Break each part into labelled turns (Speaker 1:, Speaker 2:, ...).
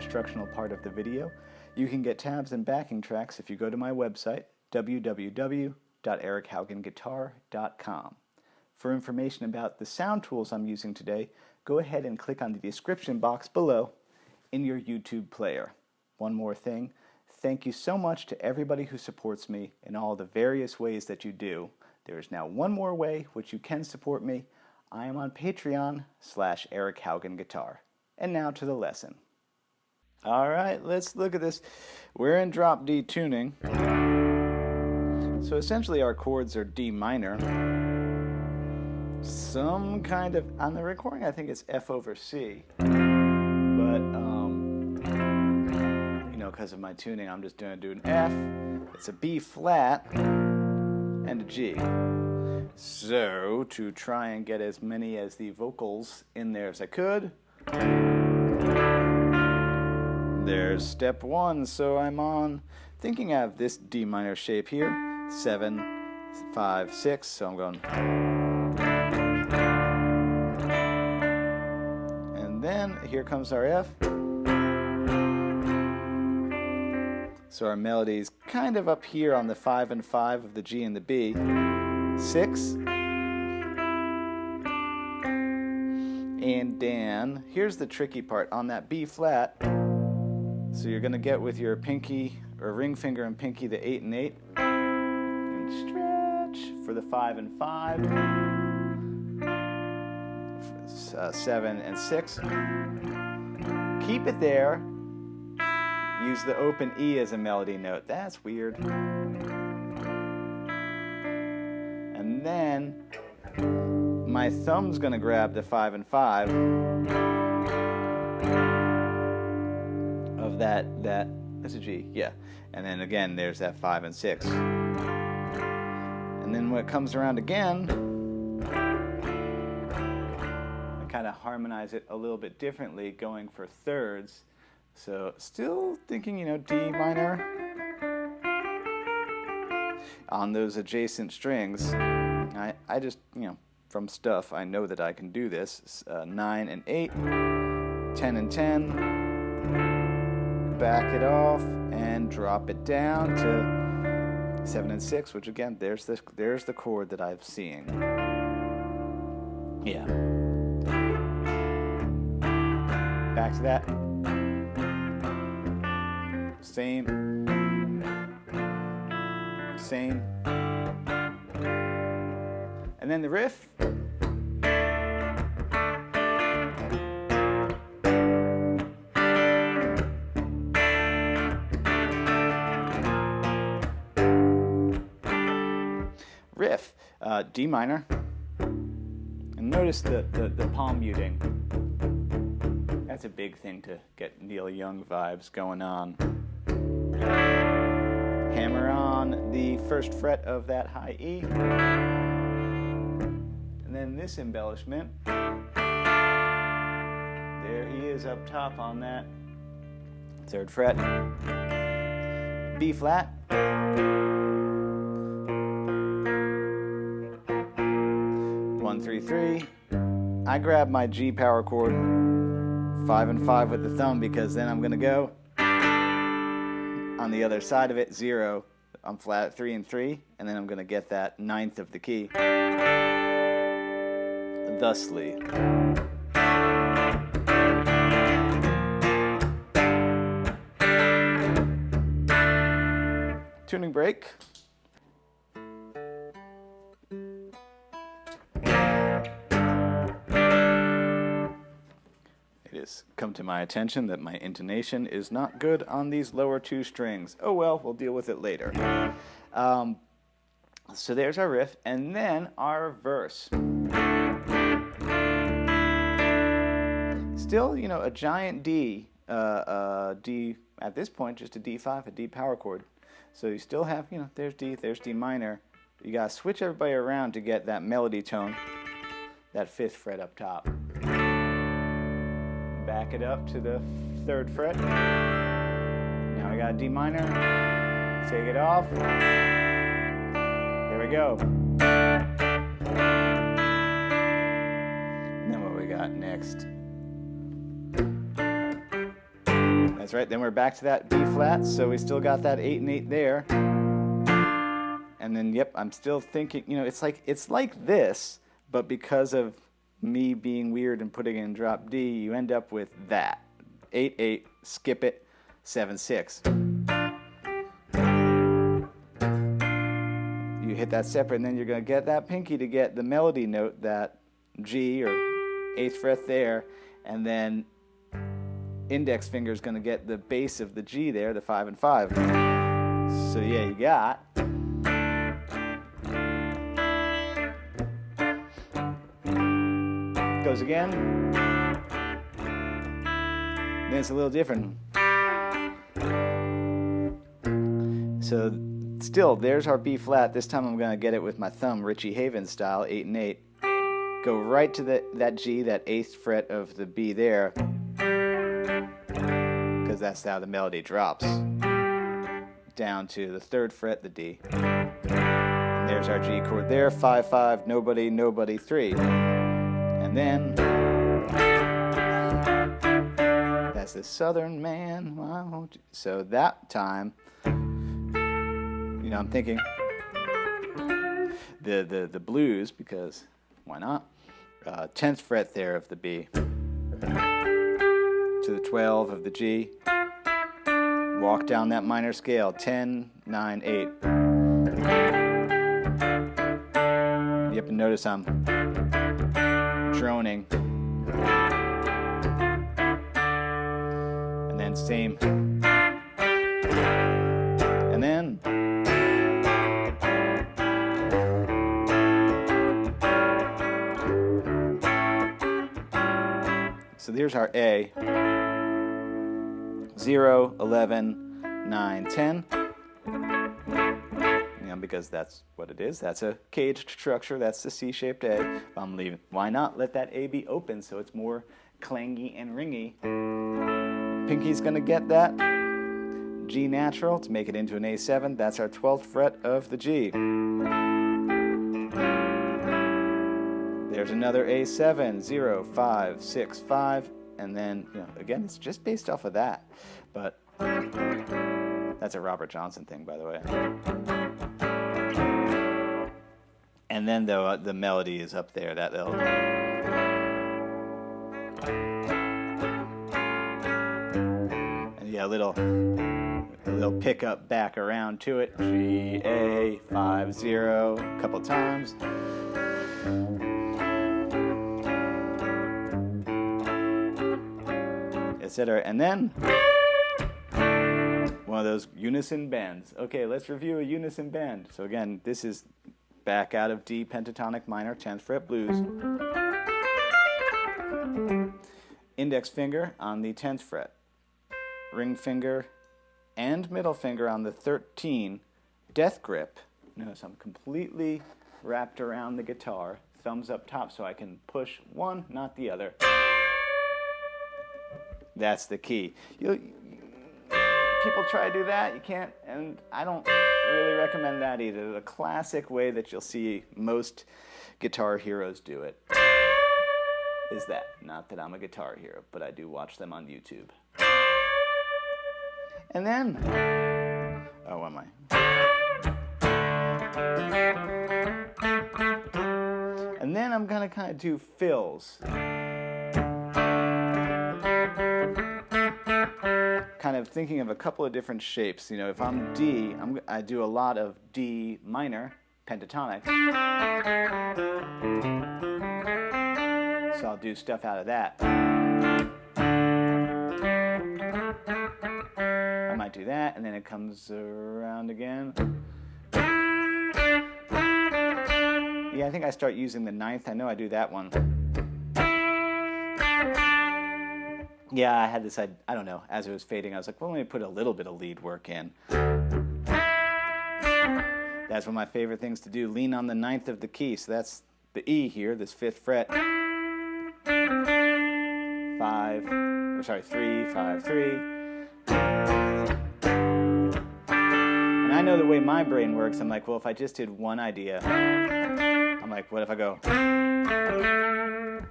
Speaker 1: instructional part of the video. You can get tabs and backing tracks if you go to my website, www.erichaugenguitar.com. For information about the sound tools I'm using today, go ahead and click on the description box below in your YouTube player. One more thing, thank you so much to everybody who supports me in all the various ways that you do. There is now one more way which you can support me. I am on Patreon/ErichHaugenGuitar. And now to the lesson. Alright, let's look at this. We're in drop D tuning. So essentially our chords are D minor. Some kind of, on the recording I think it's F over C. But, you know, because of my tuning I'm just going to do an F. It's a B flat and a G. So, to try and get as many as the vocals in there as I could, there's step one. So I'm on, thinking I have this D minor shape here, 7, 5, 6, so I'm going, and then here comes our F. So our melody is kind of up here on the 5 and 5 of the G and the B. 6. And then, here's the tricky part. On that B flat, so you're going to get with your pinky, or ring finger and pinky, the 8 and 8. And stretch for the 5 and 5. 7 and 6. Keep it there. Use the open E as a melody note. That's weird. And then my thumb's going to grab the 5 and 5 of that's a G, yeah. And then again, there's that 5 and 6. And then when it comes around again, I kind of harmonize it a little bit differently, going for thirds. So still thinking, you know, D minor on those adjacent strings. I just, you know, from stuff, I know that I can do this. 9 and 8, 10 and 10, back it off, and drop it down to 7 and 6, which again, there's the chord that I'm seeing. Yeah. Back to that. Same. And then the riff. Riff, D minor. And notice the palm muting. That's a big thing to get Neil Young vibes going on. Hammer on the first fret of that high E. And then this embellishment. There he is up top on that 3rd fret. B flat. 1, 3, 3. I grab my G power chord, 5 and 5 with the thumb, because then I'm going to go on the other side of it, 0. I'm flat at 3 and 3, and then I'm going to get that 9th of the key. Thusly. Tuning break. It has come to my attention that my intonation is not good on these lower 2 strings. Oh well, we'll deal with it later. So there's our riff, and then our verse. Still, you know, a giant D, D at this point, just a D5, a D power chord. So you still have, you know, there's D minor. You gotta switch everybody around to get that melody tone, that 5th fret up top. Back it up to the 3rd fret. Now we got a D minor. Take it off. There we go. And then what we got next? That's right, then we're back to that B flat, so we still got that 8 and 8 there. And then, yep, I'm still thinking, you know, it's like this, but because of me being weird and putting in drop D, you end up with that. 8, 8, skip it, 7, 6. You hit that separate, and then you're going to get that pinky to get the melody note, that G or 8th fret there, and then index finger is going to get the bass of the G there, the 5 and 5. So yeah, you got goes again. Then it's a little different. So still, there's our B flat. This time I'm going to get it with my thumb, Richie Havens style, 8 and 8. Go right to that G, that 8th fret of the B there, because that's how the melody drops. Down to the 3rd fret, the D. And there's our G chord there, 5, 5, nobody, nobody, 3. And then, that's the Southern man, why won't you? So that time, you know, I'm thinking the blues, because why not? 10th fret there of the B to the 12 of the G. Walk down that minor scale, 10, 9, 8. Yep, and notice I'm droning. And then same. And then so there's our A. 0, 11, 9, 10. You know, because that's what it is. That's a caged structure. That's the C-shaped A. If I'm leaving, why not let that A be open so it's more clangy and ringy? Pinky's going to get that G natural to make it into an A7. That's our 12th fret of the G. There's another A7, 0, 5, 6, 5. And then, you know, again, it's just based off of that. But that's a Robert Johnson thing, by the way. And then, though, the melody is up there. That little... And yeah, a little pickup back around to it. G, A, 5, 0, a couple times. Etc. And then one of those unison bends. Okay, let's review a unison bend. So again, this is back out of D pentatonic minor, 10th fret blues. Index finger on the 10th fret. Ring finger and middle finger on the 13. Death grip. Notice I'm completely wrapped around the guitar. Thumbs up top so I can push one, not the other. That's the key. People try to do that, you can't, and I don't really recommend that either. The classic way that you'll see most guitar heroes do it is that. Not that I'm a guitar hero, but I do watch them on YouTube. And then, oh, am I? And then I'm gonna kind of do fills. Kind of thinking of a couple of different shapes. You know, if I'm D, I do a lot of D minor, pentatonic. So I'll do stuff out of that. I might do that, and then it comes around again. Yeah, I think I start using the 9th. I know I do that one. Yeah, I had this, I don't know, as it was fading, I was like, well, let me put a little bit of lead work in. That's one of my favorite things to do, lean on the 9th of the key. So that's the E here, this 5th fret. 3, 5, 3. And I know the way my brain works, I'm like, well, if I just did one idea, I'm like, what if I go?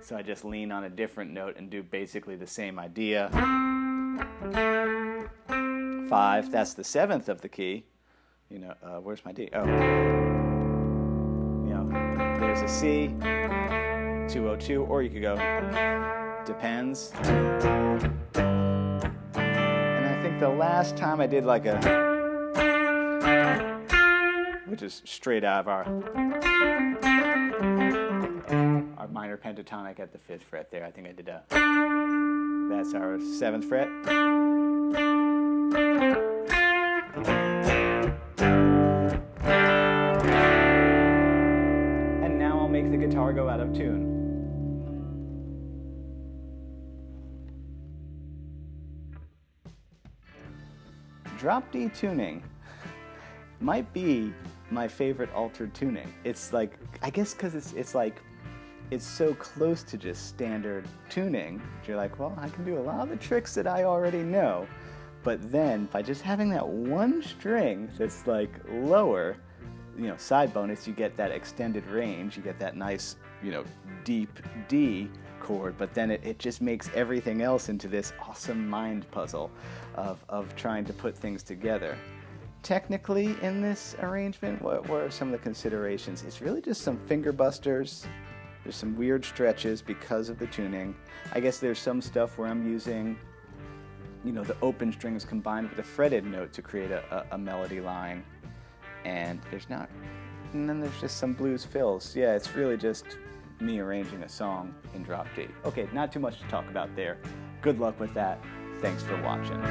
Speaker 1: So I just lean on a different note and do basically the same idea. 5, that's the 7th of the key. You know, where's my D? Oh. You know, there's a C, 202, or you could go, depends. And I think the last time I did like a, which is straight out of our minor pentatonic at the 5th fret there. I think I did a, that's our 7th fret. And now I'll make the guitar go out of tune. Drop D tuning might be my favorite altered tuning. It's like, I guess because it's like, it's so close to just standard tuning. You're like, well, I can do a lot of the tricks that I already know. But then by just having that one string that's like lower, you know, side bonus, you get that extended range, you get that nice, you know, deep D chord, but then it just makes everything else into this awesome mind puzzle of trying to put things together. Technically, in this arrangement, what are some of the considerations? It's really just some finger busters. There's some weird stretches because of the tuning. I guess there's some stuff where I'm using, you know, the open strings combined with a fretted note to create a melody line. And then there's just some blues fills. Yeah, it's really just me arranging a song in drop D. Okay, not too much to talk about there. Good luck with that. Thanks for watching.